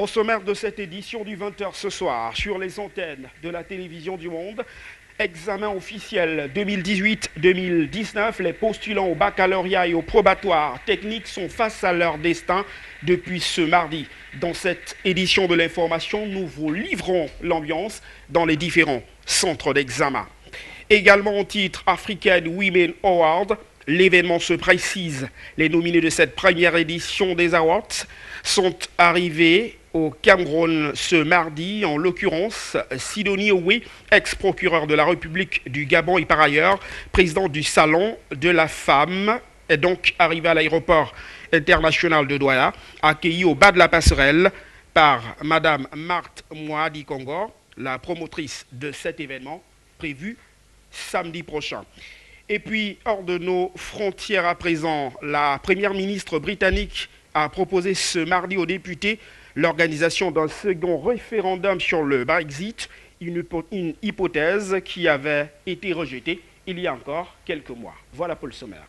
Au sommaire de cette édition du 20h ce soir, sur les antennes de la télévision du monde, examen officiel 2018-2019, les postulants au baccalauréat et au probatoire technique sont face à leur destin depuis ce mardi. Dans cette édition de l'information, nous vous livrons l'ambiance dans les différents centres d'examen. Également au titre African Women Award, l'événement se précise. Les nominés de cette première édition des Awards sont arrivés au Cameroun ce mardi, en l'occurrence Sidonie Oué, ex-procureur de la République du Gabon et par ailleurs président du Salon de la Femme, est donc arrivé à l'aéroport international de Douala, accueilli au bas de la passerelle par Madame Marthe Mouadi Kongor, la promotrice de cet événement prévu samedi prochain. Et puis, hors de nos frontières à présent, la première ministre britannique a proposé ce mardi aux députés l'organisation d'un second référendum sur le Brexit, une hypothèse qui avait été rejetée il y a encore quelques mois. Voilà pour le sommaire.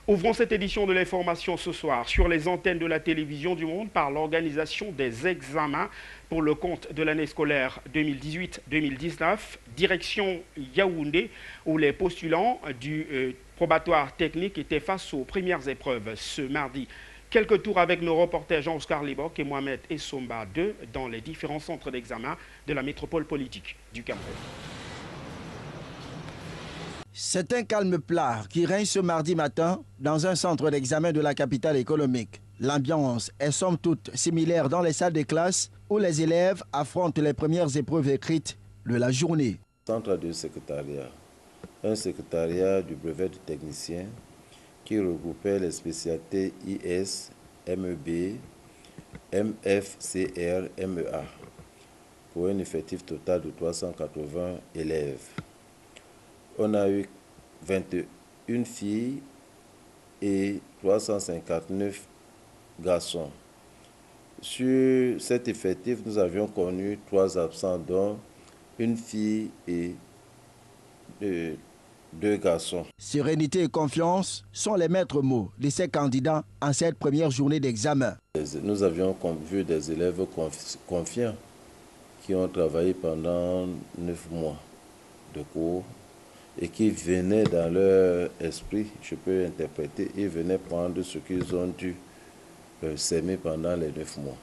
Ouvrons cette édition de l'information ce soir sur les antennes de la télévision du monde par l'organisation des examens pour le compte de l'année scolaire 2018-2019, direction Yaoundé, où les postulants du probatoire technique étaient face aux premières épreuves ce mardi. Quelques tours avec nos reporters Jean-Oscar Libok et Mohamed Essomba II dans les différents centres d'examen de la métropole politique du Cameroun. C'est un calme plat qui règne ce mardi matin dans un centre d'examen de la capitale économique. L'ambiance est somme toute similaire dans les salles de classe où les élèves affrontent les premières épreuves écrites de la journée. Centre de secrétariat, un secrétariat du brevet de technicien qui regroupait les spécialités IS, MEB, MFCR, MEA, pour un effectif total de 380 élèves. On a eu 21 filles et 359 garçons. Sur cet effectif, nous avions connu 3 absents, dont une fille et 2 garçons. Sérénité et confiance sont les maîtres mots de ces candidats en cette première journée d'examen. Nous avions vu des élèves confiants qui ont travaillé pendant 9 mois de cours et qui venaient dans leur esprit, je peux interpréter, ils venaient prendre ce qu'ils ont dû s'aimer pendant les 9 mois.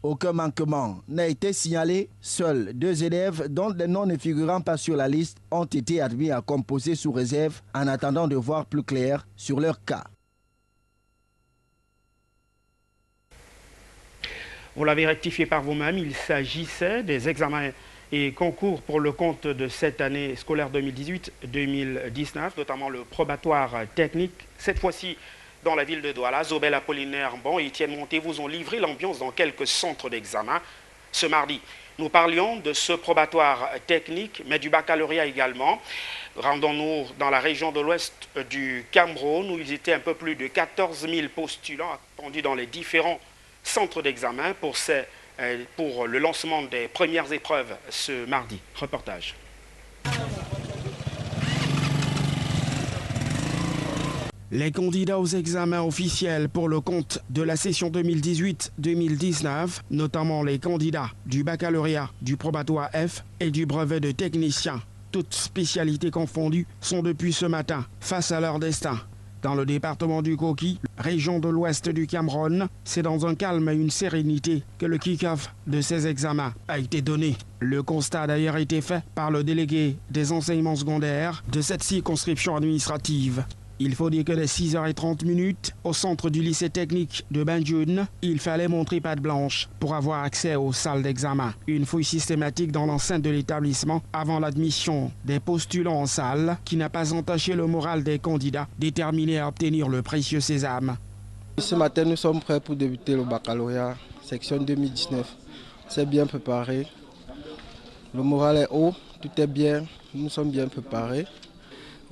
Aucun manquement n'a été signalé. Seuls 2 élèves dont les noms ne figurant pas sur la liste ont été admis à composer sous réserve en attendant de voir plus clair sur leur cas. Vous l'avez rectifié par vous-même, il s'agissait des examens et concours pour le compte de cette année scolaire 2018-2019, notamment le probatoire technique. Cette fois-ci, dans la ville de Douala, Zobel Apollinaire Bon et Étienne Monté vous ont livré l'ambiance dans quelques centres d'examen. Ce mardi, nous parlions de ce probatoire technique, mais du baccalauréat également. Rendons-nous dans la région de l'ouest du Cameroun, où il était un peu plus de 14 000 postulants attendus dans les différents centres d'examen pour le lancement des premières épreuves ce mardi. Reportage. Les candidats aux examens officiels pour le compte de la session 2018-2019, notamment les candidats du baccalauréat, du probatoire F et du brevet de technicien, toutes spécialités confondues, sont depuis ce matin face à leur destin. Dans le département du Koki, région de l'ouest du Cameroun, c'est dans un calme et une sérénité que le kick-off de ces examens a été donné. Le constat a d'ailleurs été fait par le délégué des enseignements secondaires de cette circonscription administrative. Il faut dire que dès 6h30 au centre du lycée technique de Banjul, il fallait montrer patte blanche pour avoir accès aux salles d'examen. Une fouille systématique dans l'enceinte de l'établissement avant l'admission des postulants en salle qui n'a pas entaché le moral des candidats déterminés à obtenir le précieux sésame. Ce matin, nous sommes prêts pour débuter le baccalauréat, section 2019. C'est bien préparé. Le moral est haut, tout est bien, nous sommes bien préparés.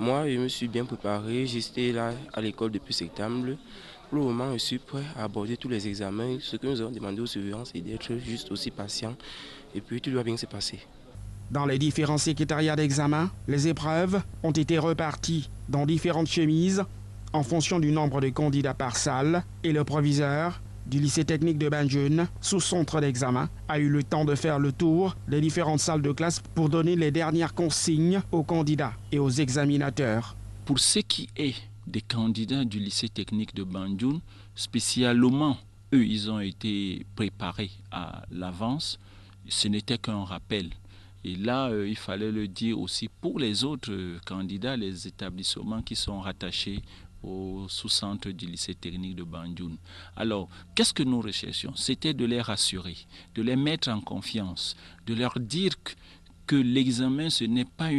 Moi, je me suis bien préparé, j'étais là à l'école depuis septembre. Pour le moment, je suis prêt à aborder tous les examens. Ce que nous avons demandé aux surveillants, c'est d'être juste aussi patient et puis tout doit bien se passer. Dans les différents secrétariats d'examen, les épreuves ont été reparties dans différentes chemises en fonction du nombre de candidats par salle et le proviseur du lycée technique de Banjul, sous centre d'examen, a eu le temps de faire le tour des différentes salles de classe pour donner les dernières consignes aux candidats et aux examinateurs. Pour ce qui est des candidats du lycée technique de Banjul, spécialement, eux, ils ont été préparés à l'avance. Ce n'était qu'un rappel. Et là, il fallait le dire aussi pour les autres candidats, les établissements qui sont rattachés au sous-centre du lycée technique de Banjul. Alors, qu'est-ce que nous recherchions? C'était de les rassurer, de les mettre en confiance, de leur dire que l'examen, ce n'est pas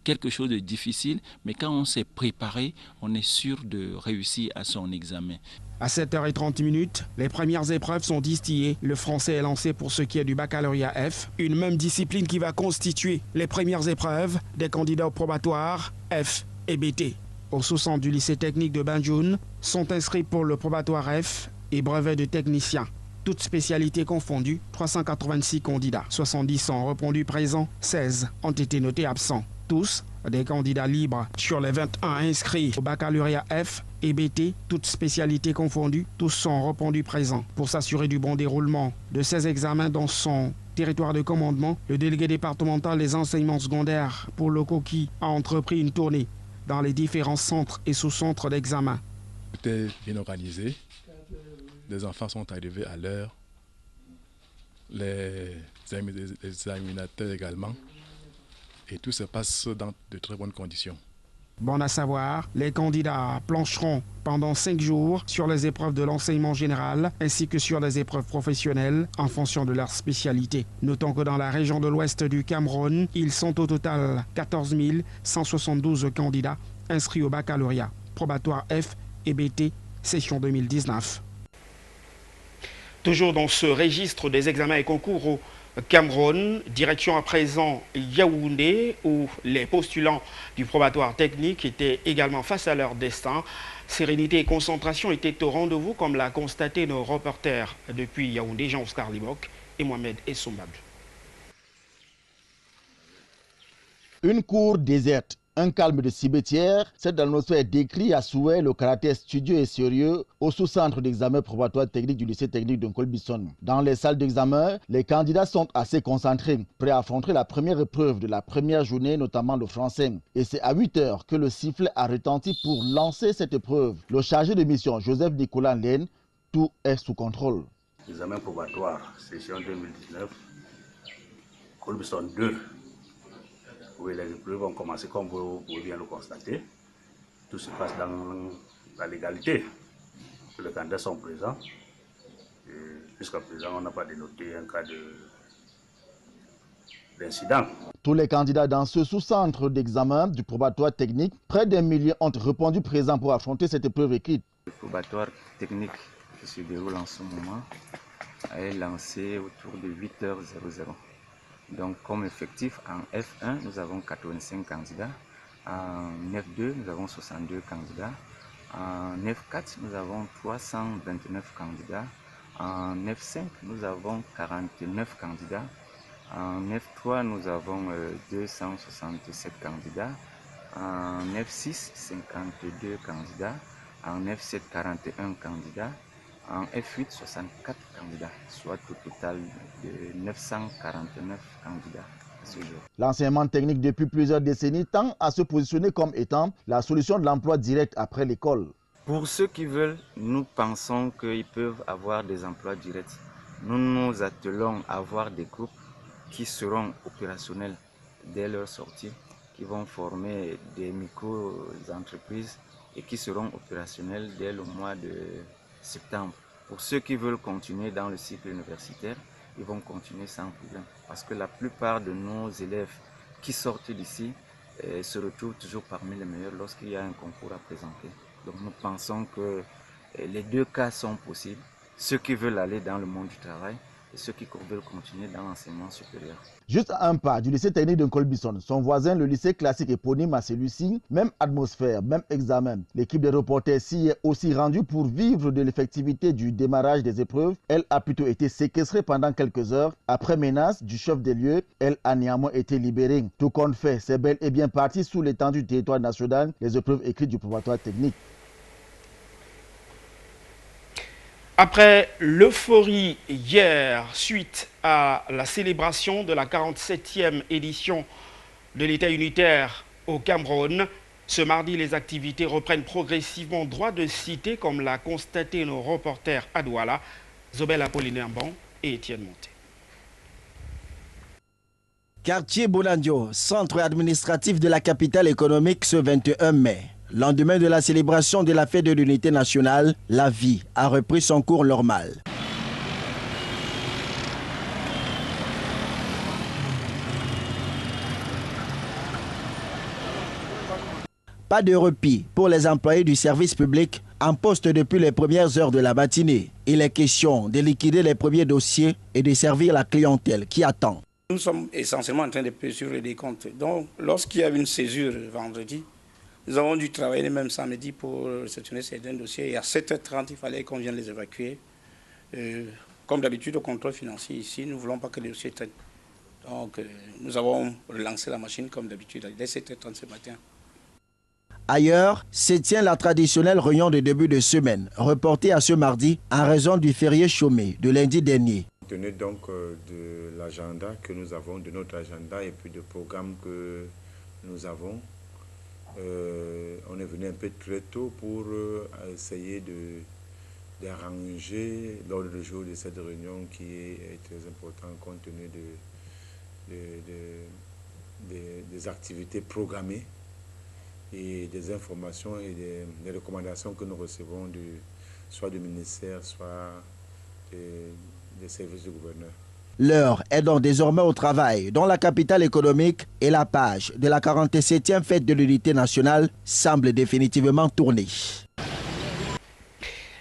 quelque chose de difficile, mais quand on s'est préparé, on est sûr de réussir à son examen. À 7h30, les premières épreuves sont distillées. Le français est lancé pour ce qui est du baccalauréat F, une même discipline qui va constituer les premières épreuves des candidats au probatoire F et BT. Au sous-centre du lycée technique de Banjul sont inscrits pour le probatoire F et brevet de technicien. Toutes spécialités confondues, 386 candidats. 70 ont répondu présents, 16 ont été notés absents. Tous des candidats libres sur les 21 inscrits au baccalauréat F et BT, toutes spécialités confondues, tous sont répondus présents. Pour s'assurer du bon déroulement de ces examens dans son territoire de commandement, le délégué départemental des enseignements secondaires pour le Koki a entrepris une tournée dans les différents centres et sous-centres d'examen. C'était bien organisé. Les enfants sont arrivés à l'heure. Les examinateurs également. Et tout se passe dans de très bonnes conditions. Bon à savoir, les candidats plancheront pendant 5 jours sur les épreuves de l'enseignement général ainsi que sur les épreuves professionnelles en fonction de leur spécialité. Notons que dans la région de l'ouest du Cameroun, ils sont au total 14 172 candidats inscrits au baccalauréat, probatoire F et BT, session 2019. Toujours dans ce registre des examens et concours au Cameroun, direction à présent Yaoundé, où les postulants du probatoire technique étaient également face à leur destin. Sérénité et concentration étaient au rendez-vous, comme l'a constaté nos reporters depuis Yaoundé, Jean-Oscar Libok et Mohamed Essoumbab. Une cour déserte, un calme de cimetière, cette atmosphère décrit à souhait le caractère studieux et sérieux au sous-centre d'examen probatoire technique du lycée technique de Nkolbison. Dans les salles d'examen, les candidats sont assez concentrés, prêts à affronter la première épreuve de la première journée, notamment le français. Et c'est à 8 h que le sifflet a retenti pour lancer cette épreuve. Le chargé de mission, Joseph Nicolas Lène, tout est sous contrôle. Examen probatoire, session 2019, Nkolbison 2. Oui, les épreuves ont commencé comme vous pouvez bien le constater. Tout se passe dans la légalité. Les candidats sont présents. Jusqu'à présent, on n'a pas dénoté un cas d'incident. Tous les candidats dans ce sous-centre d'examen du probatoire technique, près d'1 million ont répondu présents pour affronter cette épreuve écrite. Le probatoire technique qui se déroule en ce moment est lancé autour de 8h00. Donc, comme effectif, en F1, nous avons 85 candidats. En F2, nous avons 62 candidats. En F4, nous avons 329 candidats. En F5, nous avons 49 candidats. En F3, nous avons 267 candidats. En F6, 52 candidats. En F7, 41 candidats. En F8, 64 candidats, soit au total de 949 candidats à ce jour. L'enseignement technique depuis plusieurs décennies tend à se positionner comme étant la solution de l'emploi direct après l'école. Pour ceux qui veulent, nous pensons qu'ils peuvent avoir des emplois directs. Nous nous attelons à avoir des groupes qui seront opérationnels dès leur sortie, qui vont former des micro-entreprises et qui seront opérationnels dès le mois de septembre. Pour ceux qui veulent continuer dans le cycle universitaire, ils vont continuer sans problème. Parce que la plupart de nos élèves qui sortent d'ici se retrouvent toujours parmi les meilleurs lorsqu'il y a un concours à présenter. Donc nous pensons que les deux cas sont possibles. Ceux qui veulent aller dans le monde du travail et ceux qui veulent continuer dans l'enseignement supérieur. Juste à un pas du lycée technique de Nkolbison, son voisin, le lycée classique éponyme à celui-ci, même atmosphère, même examen. L'équipe des reporters s'y est aussi rendue pour vivre de l'effectivité du démarrage des épreuves. Elle a plutôt été séquestrée pendant quelques heures. Après menace du chef des lieux, elle a néanmoins été libérée. Tout compte fait, c'est bel et bien parti sous l'étendue du territoire national les épreuves écrites du probatoire technique. Après l'euphorie hier suite à la célébration de la 47e édition de l'État unitaire au Cameroun, ce mardi, les activités reprennent progressivement droit de cité, comme l'a constaté nos reporters à Douala, Zobel Apollinaire Bon et Étienne Monté. Quartier Bolandio, centre administratif de la capitale économique ce 21 mai. Lendemain de la célébration de la fête de l'unité nationale, la vie a repris son cours normal. Pas de répit pour les employés du service public en poste depuis les premières heures de la matinée. Il est question de liquider les premiers dossiers et de servir la clientèle qui attend. Nous sommes essentiellement en train de payer sur les décomptes. Donc, lorsqu'il y avait une césure vendredi, nous avons dû travailler même samedi pour réceptionner certains dossiers. Et à 7h30, il fallait qu'on vienne les évacuer. Comme d'habitude, au contrôle financier ici, nous ne voulons pas que les dossiers traînent. Donc, nous avons relancé la machine comme d'habitude, dès 7h30 ce matin. Ailleurs, se tient la traditionnelle réunion de début de semaine, reportée à ce mardi en raison du férié chômé de lundi dernier. Compte tenu donc de l'agenda que nous avons, de notre agenda et puis de programme que nous avons, on est venu un peu très tôt pour essayer d'arranger l'ordre du jour de cette réunion qui est très important compte tenu des activités programmées et des informations et des recommandations que nous recevons soit du ministère, soit des services du gouverneur. L'heure est donc désormais au travail, dont la capitale économique et la page de la 47e fête de l'unité nationale semble définitivement tournée.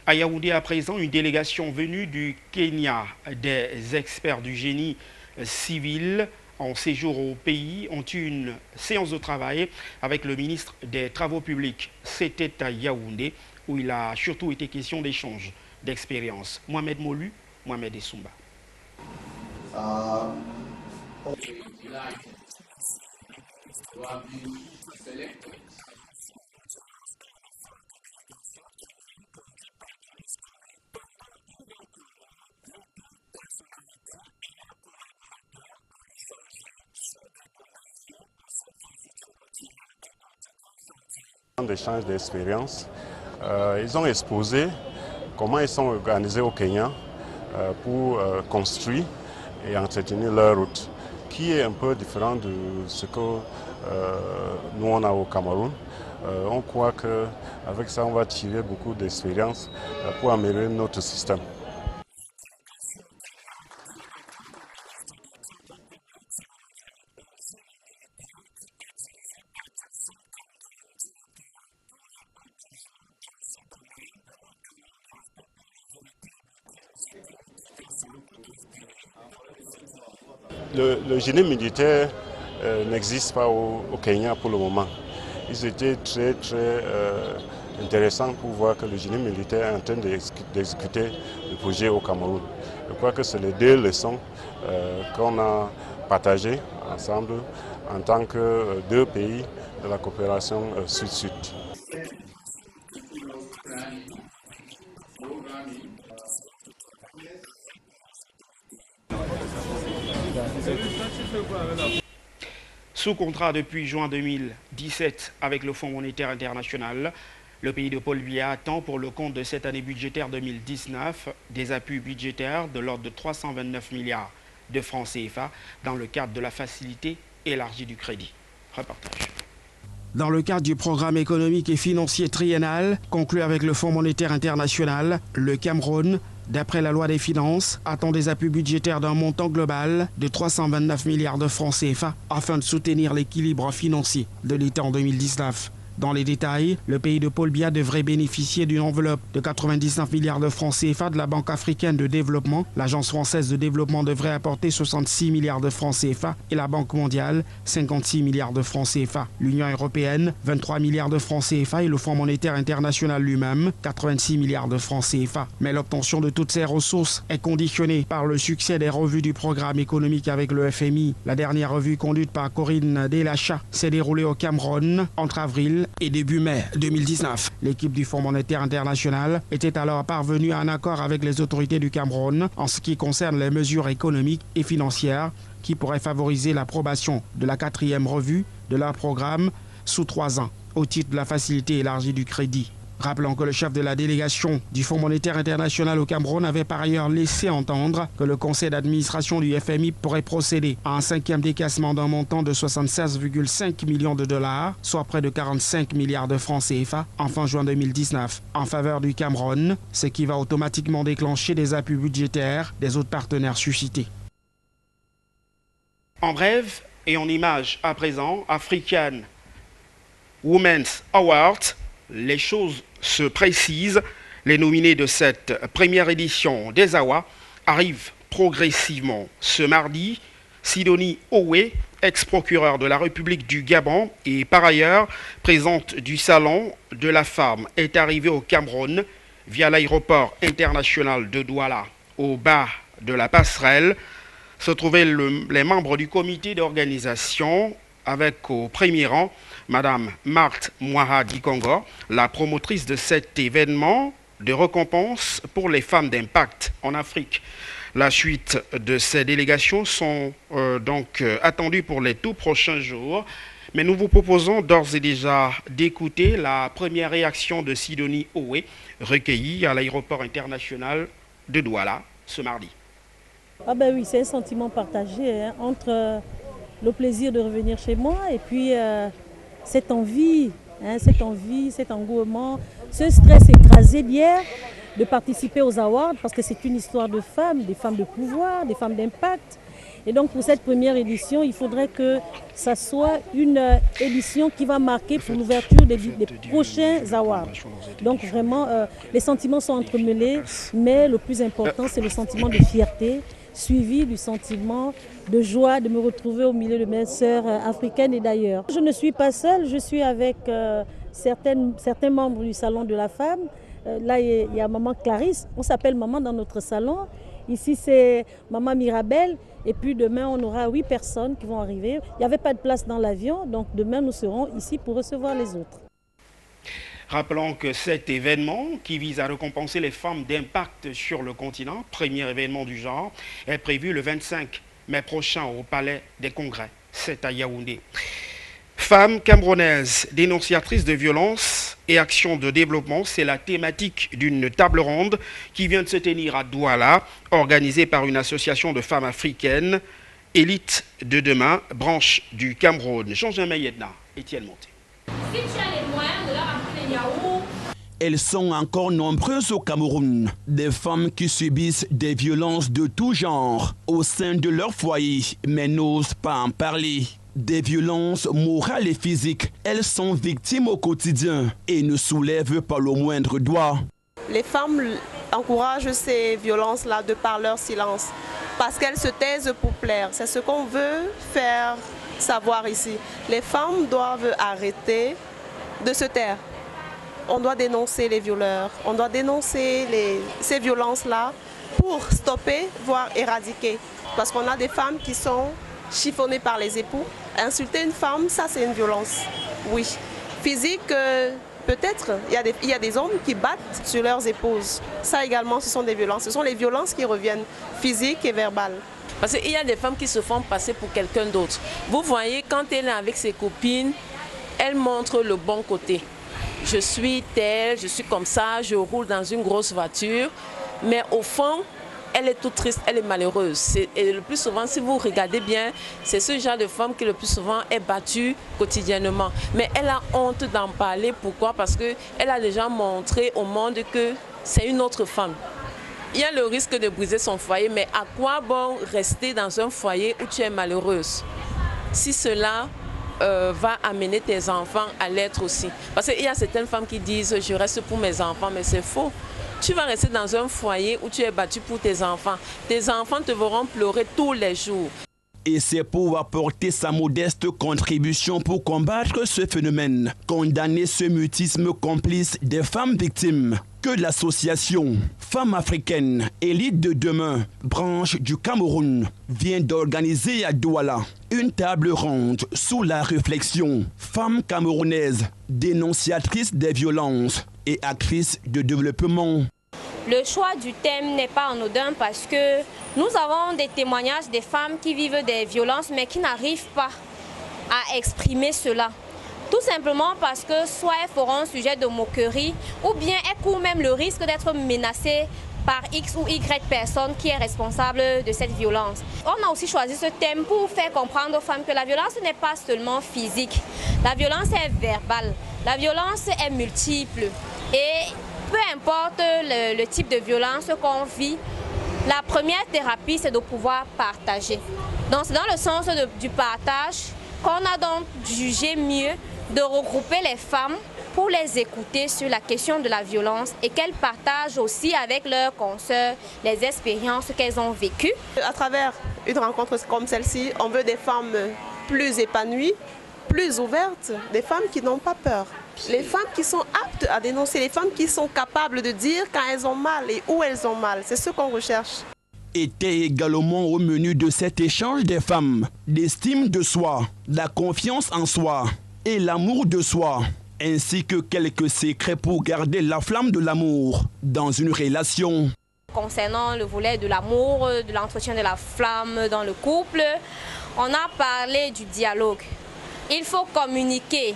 À Yaoundé, à présent, une délégation venue du Kenya des experts du génie civil en séjour au pays ont eu une séance de travail avec le ministre des Travaux publics. C'était à Yaoundé où il a surtout été question d'échanges, d'expériences. Mohamed Molu, Mohamed Essoumba. D'échange d'expérience, ils ont exposé comment ils sont organisés au Kenya pour construire et entretenir leur route, qui est un peu différent de ce que nous on a au Cameroun. On croit qu'avec ça on va tirer beaucoup d'expérience pour améliorer notre système. Le génie militaire n'existe pas au Kenya pour le moment. Ils étaient très intéressants pour voir que le génie militaire est en train d'exécuter le projet au Cameroun. Je crois que c'est les deux leçons qu'on a partagées ensemble en tant que deux pays de la coopération sud-sud. Sous contrat depuis juin 2017 avec le Fonds monétaire international, le pays de Paul Biya attend pour le compte de cette année budgétaire 2019 des appuis budgétaires de l'ordre de 329 milliards de francs CFA dans le cadre de la facilité élargie du crédit. Reportage. Dans le cadre du programme économique et financier triennal conclu avec le Fonds monétaire international, le Cameroun, d'après la loi des finances, attend des appuis budgétaires d'un montant global de 329 milliards de francs CFA afin de soutenir l'équilibre financier de l'État en 2019. Dans les détails, le pays de Paul Biya devrait bénéficier d'une enveloppe de 99 milliards de francs CFA de la Banque africaine de développement. L'Agence française de développement devrait apporter 66 milliards de francs CFA et la Banque mondiale 56 milliards de francs CFA. L'Union européenne 23 milliards de francs CFA et le Fonds monétaire international lui-même 86 milliards de francs CFA. Mais l'obtention de toutes ces ressources est conditionnée par le succès des revues du programme économique avec le FMI. La dernière revue conduite par Corinne Delacha s'est déroulée au Cameroun entre avril avril et début mai 2019. L'équipe du Fonds monétaire international était alors parvenue à un accord avec les autorités du Cameroun en ce qui concerne les mesures économiques et financières qui pourraient favoriser l'approbation de la 4e revue de leur programme sous 3 ans au titre de la facilité élargie du crédit. Rappelons que le chef de la délégation du Fonds monétaire international au Cameroun avait par ailleurs laissé entendre que le conseil d'administration du FMI pourrait procéder à un 5e décaissement d'un montant de 76,5 millions de dollars, soit près de 45 milliards de francs CFA, en fin juin 2019, en faveur du Cameroun, ce qui va automatiquement déclencher des appuis budgétaires des autres partenaires suscités. En bref et en image à présent, African Women's Awards, les choses se précisent. Les nominés de cette première édition des AWA arrivent progressivement. Ce mardi, Sidonie Owe, ex-procureure de la République du Gabon et par ailleurs présente du Salon de la Femme, est arrivée au Cameroun via l'aéroport international de Douala. Au bas de la passerelle se trouvaient les membres du comité d'organisation avec au premier rang Madame Marthe Mouaha Dikongo, la promotrice de cet événement de récompense pour les femmes d'impact en Afrique. La suite de ces délégations sont donc attendues pour les tout prochains jours. Mais nous vous proposons d'ores et déjà d'écouter la première réaction de Sidonie Owe, recueillie à l'aéroport international de Douala ce mardi. Ah ben oui, c'est un sentiment partagé entre le plaisir de revenir chez moi et puis cette envie, cet engouement, ce stress écrasé d'hier de participer aux awards parce que c'est une histoire de femmes, des femmes de pouvoir, des femmes d'impact. Et donc pour cette première édition, il faudrait que ça soit une édition qui va marquer pour l'ouverture des prochains awards. Donc vraiment, les sentiments sont entremêlés, mais le plus important, c'est le sentiment de fierté, suivi du sentiment de joie de me retrouver au milieu de mes sœurs africaines et d'ailleurs. Je ne suis pas seule, je suis avec certains membres du Salon de la Femme. Là, il y a Maman Clarisse, on s'appelle Maman dans notre salon. Ici, c'est Maman Mirabelle. Et puis demain, on aura 8 personnes qui vont arriver. Il n'y avait pas de place dans l'avion, donc demain, nous serons ici pour recevoir les autres. Rappelons que cet événement, qui vise à récompenser les femmes d'impact sur le continent, premier événement du genre, est prévu le 25 mai prochain au Palais des Congrès. C'est à Yaoundé. Femmes camerounaises dénonciatrices de violences et actions de développement, c'est la thématique d'une table ronde qui vient de se tenir à Douala, organisée par une association de femmes africaines, Élite de demain, branche du Cameroun. Jean-Jean Mayedna, Étienne Monté. Si tu as les moyens de leur appeler Yahoo. Elles sont encore nombreuses au Cameroun, des femmes qui subissent des violences de tout genre au sein de leur foyer, mais n'osent pas en parler. Des violences morales et physiques, elles sont victimes au quotidien et ne soulèvent pas le moindre doigt. Les femmes encouragent ces violences-là de par leur silence, parce qu'elles se taisent pour plaire. C'est ce qu'on veut faire savoir ici. Les femmes doivent arrêter de se taire. On doit dénoncer les violeurs, on doit dénoncer ces violences-là pour stopper, voire éradiquer. Parce qu'on a des femmes qui sont chiffonnées par les époux. Insulter une femme, ça c'est une violence, oui. Physique, peut-être, il y a des hommes qui battent sur leurs épouses. Ça également, ce sont des violences. Ce sont les violences qui reviennent, physiques et verbales. Parce qu'il y a des femmes qui se font passer pour quelqu'un d'autre. Vous voyez, quand elle est avec ses copines, elle montre le bon côté. Je suis telle, je suis comme ça, je roule dans une grosse voiture. Mais au fond, elle est toute triste, elle est malheureuse. Et le plus souvent, si vous regardez bien, c'est ce genre de femme qui le plus souvent est battue quotidiennement. Mais elle a honte d'en parler. Pourquoi? Parce qu'elle a déjà montré au monde que c'est une autre femme. Il y a le risque de briser son foyer, mais à quoi bon rester dans un foyer où tu es malheureuse? Si cela va amener tes enfants à l'être aussi. Parce qu'il y a certaines femmes qui disent « je reste pour mes enfants », mais c'est faux. Tu vas rester dans un foyer où tu es battu pour tes enfants. Tes enfants te verront pleurer tous les jours. Et c'est pour apporter sa modeste contribution pour combattre ce phénomène, condamner ce mutisme complice des femmes victimes, que l'association Femmes africaines, élite de demain, branche du Cameroun, vient d'organiser à Douala une table ronde sous la réflexion Femmes camerounaises, dénonciatrices des violences et actrices de développement. Le choix du thème n'est pas anodin parce que nous avons des témoignages des femmes qui vivent des violences mais qui n'arrivent pas à exprimer cela. Tout simplement parce que soit elles feront sujet de moquerie ou bien elles courent même le risque d'être menacées par X ou Y personne qui est responsable de cette violence. On a aussi choisi ce thème pour faire comprendre aux femmes que la violence n'est pas seulement physique. La violence est verbale, la violence est multiple et peu importe le type de violence qu'on vit, la première thérapie, c'est de pouvoir partager. Donc c'est dans le sens du partage qu'on a donc jugé mieux de regrouper les femmes pour les écouter sur la question de la violence et qu'elles partagent aussi avec leurs consoeurs les expériences qu'elles ont vécues. À travers une rencontre comme celle-ci, on veut des femmes plus épanouies, plus ouvertes, des femmes qui n'ont pas peur. Les femmes qui sont aptes à dénoncer, les femmes qui sont capables de dire quand elles ont mal et où elles ont mal. C'est ce qu'on recherche. Était également au menu de cet échange des femmes l'estime de soi, la confiance en soi et l'amour de soi, ainsi que quelques secrets pour garder la flamme de l'amour dans une relation. Concernant le volet de l'amour, de l'entretien de la flamme dans le couple, on a parlé du dialogue. Il faut communiquer.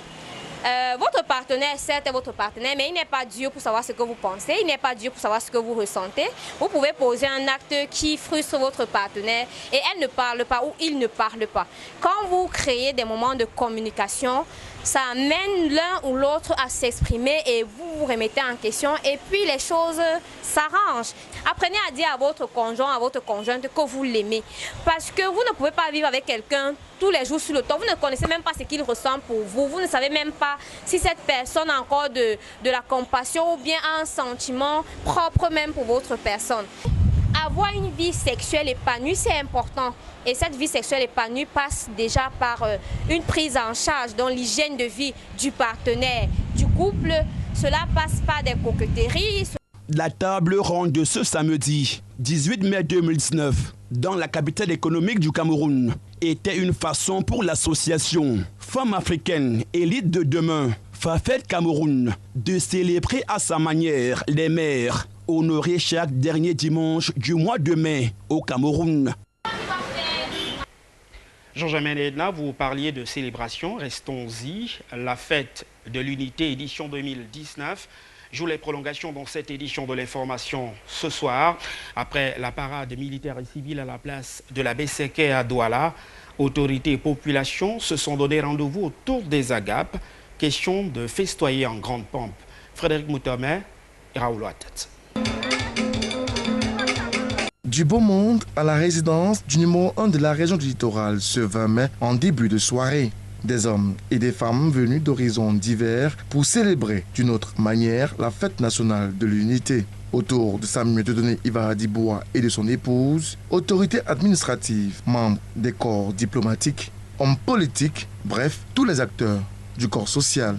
Votre partenaire, certes, est votre partenaire, mais il n'est pas Dieu pour savoir ce que vous pensez, il n'est pas Dieu pour savoir ce que vous ressentez. Vous pouvez poser un acte qui frustre votre partenaire et elle ne parle pas ou il ne parle pas. Quand vous créez des moments de communication, ça amène l'un ou l'autre à s'exprimer et vous vous remettez en question et puis les choses s'arrangent. Apprenez à dire à votre conjoint, à votre conjointe que vous l'aimez. Parce que vous ne pouvez pas vivre avec quelqu'un tous les jours sur le temps. Vous ne connaissez même pas ce qu'il ressent pour vous. Vous ne savez même pas si cette personne a encore de la compassion ou bien a un sentiment propre même pour votre personne. Avoir une vie sexuelle épanouie, c'est important. Et cette vie sexuelle épanouie passe déjà par une prise en charge dans l'hygiène de vie du partenaire, du couple. Cela passe par des coquetteries. La table ronde de ce samedi 18 mai 2019 dans la capitale économique du Cameroun était une façon pour l'association Femmes africaines, élite de demain, Fafet Cameroun, de célébrer à sa manière les mères honorées chaque dernier dimanche du mois de mai au Cameroun. Jean-Germain Edna, vous parliez de célébration, restons-y. La fête de l'unité édition 2019 joue les prolongations dans cette édition de l'information ce soir. Après la parade militaire et civile à la place de la Besséké à Douala, autorités et population se sont donné rendez-vous autour des agapes. Question de festoyer en grande pompe. Frédéric Moutomé et Raoul Ouattet. Du beau monde à la résidence du numéro 1 de la région du littoral ce 20 mai en début de soirée. Des hommes et des femmes venus d'horizons divers pour célébrer d'une autre manière la fête nationale de l'unité. Autour de Samuel Dieudonné Ibaradiboua et de son épouse, autorités administratives, membres des corps diplomatiques, hommes politiques, bref, tous les acteurs du corps social.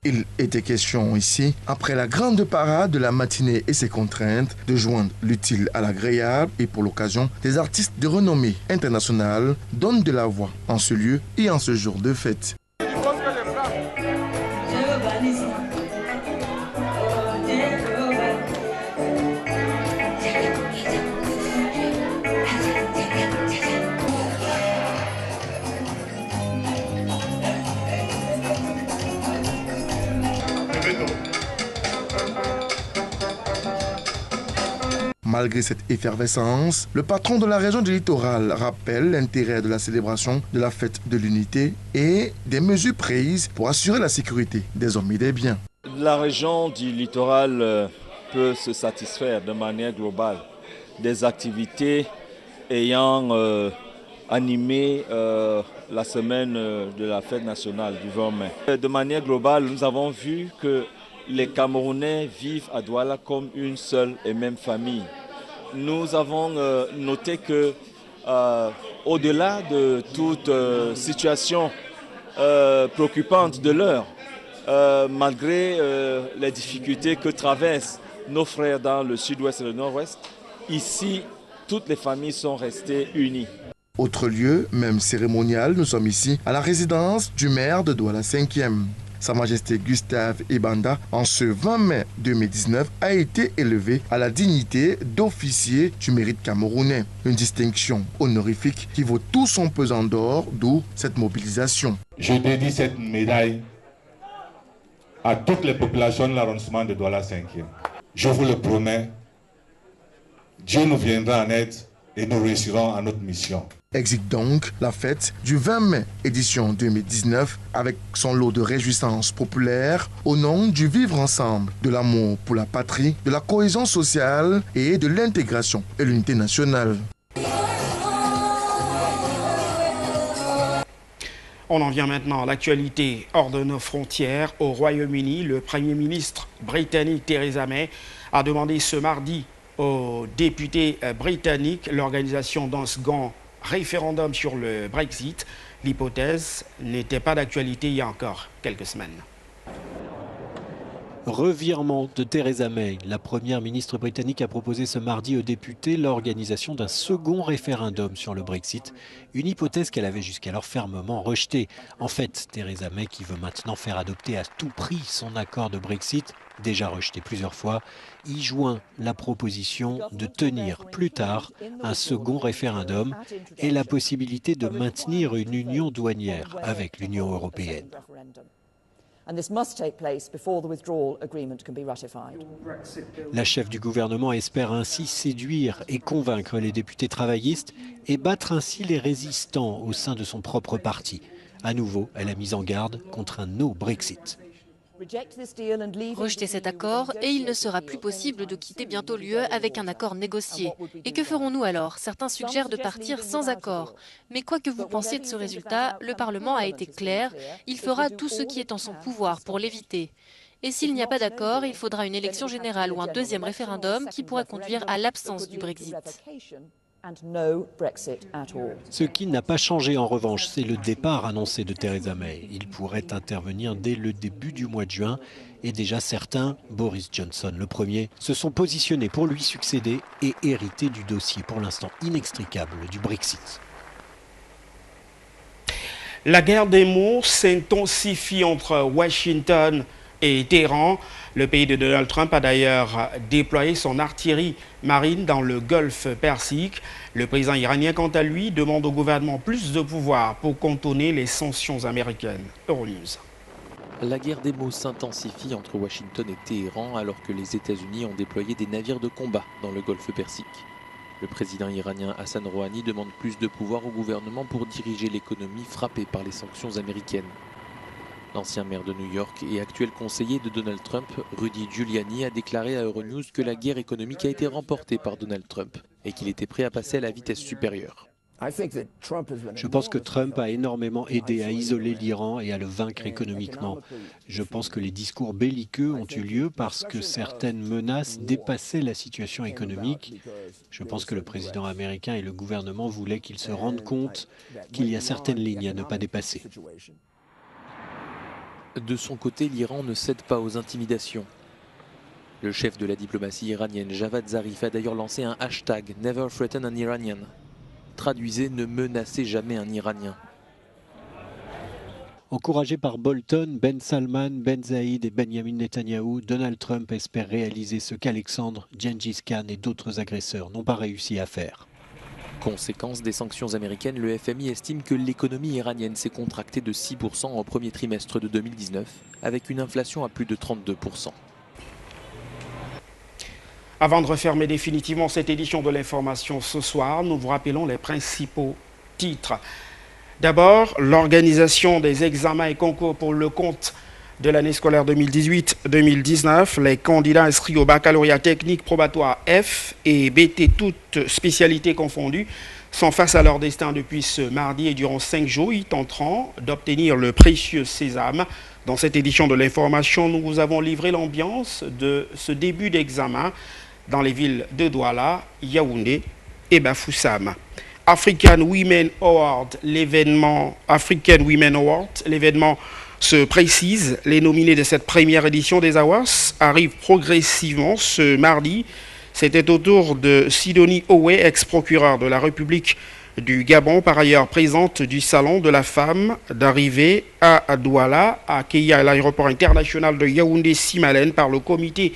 Il était question ici, après la grande parade de la matinée et ses contraintes, de joindre l'utile à l'agréable et pour l'occasion, des artistes de renommée internationale donnent de la voix en ce lieu et en ce jour de fête. Malgré cette effervescence, le patron de la région du littoral rappelle l'intérêt de la célébration de la fête de l'unité et des mesures prises pour assurer la sécurité des hommes et des biens. La région du littoral peut se satisfaire de manière globale des activités ayant animé la semaine de la fête nationale du 20 mai. De manière globale, nous avons vu que les Camerounais vivent à Douala comme une seule et même famille. Nous avons noté que au-delà de toute situation préoccupante de l'heure, malgré les difficultés que traversent nos frères dans le sud-ouest et le nord-ouest, ici, toutes les familles sont restées unies. Autre lieu, même cérémonial, nous sommes ici à la résidence du maire de Douala 5e. Sa Majesté Gustave Ebanda, en ce 20 mai 2019, a été élevé à la dignité d'officier du mérite camerounais. Une distinction honorifique qui vaut tout son pesant d'or, d'où cette mobilisation. Je dédie cette médaille à toutes les populations de l'arrondissement de Douala 5e. Je vous le promets, Dieu nous viendra en aide et nous réussirons à notre mission. Existe donc la fête du 20 mai, édition 2019, avec son lot de réjouissances populaires au nom du vivre ensemble, de l'amour pour la patrie, de la cohésion sociale et de l'intégration et l'unité nationale. On en vient maintenant à l'actualité hors de nos frontières. Au Royaume-Uni, le Premier ministre britannique Theresa May a demandé ce mardi aux députés britanniques l'organisation d'un second référendum sur le Brexit. L'hypothèse n'était pas d'actualité il y a encore quelques semaines. Revirement de Theresa May. La première ministre britannique a proposé ce mardi aux députés l'organisation d'un second référendum sur le Brexit, une hypothèse qu'elle avait jusqu'alors fermement rejetée. En fait, Theresa May, qui veut maintenant faire adopter à tout prix son accord de Brexit, déjà rejeté plusieurs fois, y joint la proposition de tenir plus tard un second référendum et la possibilité de maintenir une union douanière avec l'Union européenne. La chef du gouvernement espère ainsi séduire et convaincre les députés travaillistes et battre ainsi les résistants au sein de son propre parti. À nouveau, elle a mis en garde contre un no Brexit. Rejeter cet accord et il ne sera plus possible de quitter bientôt l'UE avec un accord négocié. Et que ferons-nous alors? Certains suggèrent de partir sans accord. Mais quoi que vous pensiez de ce résultat, le Parlement a été clair, il fera tout ce qui est en son pouvoir pour l'éviter. Et s'il n'y a pas d'accord, il faudra une élection générale ou un deuxième référendum qui pourrait conduire à l'absence du Brexit. Ce qui n'a pas changé en revanche, c'est le départ annoncé de Theresa May. Il pourrait intervenir dès le début du mois de juin et déjà certains, Boris Johnson le premier, se sont positionnés pour lui succéder et hériter du dossier pour l'instant inextricable du Brexit. La guerre des mots s'intensifie entre Washington et Téhéran. Le pays de Donald Trump a d'ailleurs déployé son artillerie marine dans le golfe Persique. Le président iranien, quant à lui, demande au gouvernement plus de pouvoir pour contourner les sanctions américaines. Euronews. La guerre des mots s'intensifie entre Washington et Téhéran alors que les États-Unis ont déployé des navires de combat dans le golfe Persique. Le président iranien Hassan Rouhani demande plus de pouvoir au gouvernement pour diriger l'économie frappée par les sanctions américaines. L'ancien maire de New York et actuel conseiller de Donald Trump, Rudy Giuliani, a déclaré à Euronews que la guerre économique a été remportée par Donald Trump et qu'il était prêt à passer à la vitesse supérieure. Je pense que Trump a énormément aidé à isoler l'Iran et à le vaincre économiquement. Je pense que les discours belliqueux ont eu lieu parce que certaines menaces dépassaient la situation économique. Je pense que le président américain et le gouvernement voulaient qu'ils se rendent compte qu'il y a certaines lignes à ne pas dépasser. De son côté, l'Iran ne cède pas aux intimidations. Le chef de la diplomatie iranienne, Javad Zarif, a d'ailleurs lancé un hashtag « Never threaten an Iranian ». Traduisez « Ne menacez jamais un Iranien ». Encouragé par Bolton, Ben Salman, Ben Zaïd et Benjamin Netanyahou, Donald Trump espère réaliser ce qu'Alexandre, Gengis Khan et d'autres agresseurs n'ont pas réussi à faire. Conséquence des sanctions américaines, le FMI estime que l'économie iranienne s'est contractée de 6% au premier trimestre de 2019, avec une inflation à plus de 32%. Avant de refermer définitivement cette édition de l'information ce soir, nous vous rappelons les principaux titres. D'abord, l'organisation des examens et concours pour le compte de l'année scolaire 2018-2019. Les candidats inscrits au baccalauréat technique probatoire F et BT, toutes spécialités confondues, sont face à leur destin depuis ce mardi et durant 5 jours. Ils tenteront d'obtenir le précieux sésame. Dans cette édition de l'information, nous vous avons livré l'ambiance de ce début d'examen dans les villes de Douala, Yaoundé et Bafoussam. African Women Award, l'événement se précise. Les nominés de cette première édition des Awards arrivent progressivement ce mardi. C'était au tour de Sidonie Owe, ex-procureure de la République du Gabon, par ailleurs présente du Salon de la Femme, d'arriver à Douala, accueillie à l'aéroport international de Yaoundé-Simalène par le comité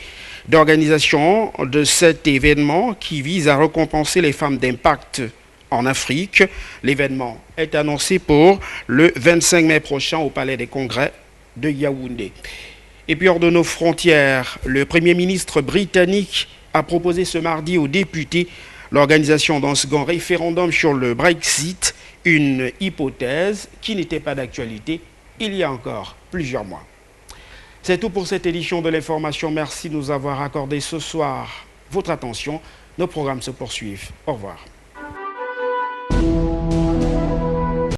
d'organisation de cet événement qui vise à récompenser les femmes d'impact en Afrique. L'événement est annoncé pour le 25 mai prochain au Palais des Congrès de Yaoundé. Et puis hors de nos frontières, le Premier ministre britannique a proposé ce mardi aux députés l'organisation d'un second référendum sur le Brexit, une hypothèse qui n'était pas d'actualité il y a encore plusieurs mois. C'est tout pour cette édition de l'information. Merci de nous avoir accordé ce soir votre attention. Nos programmes se poursuivent. Au revoir.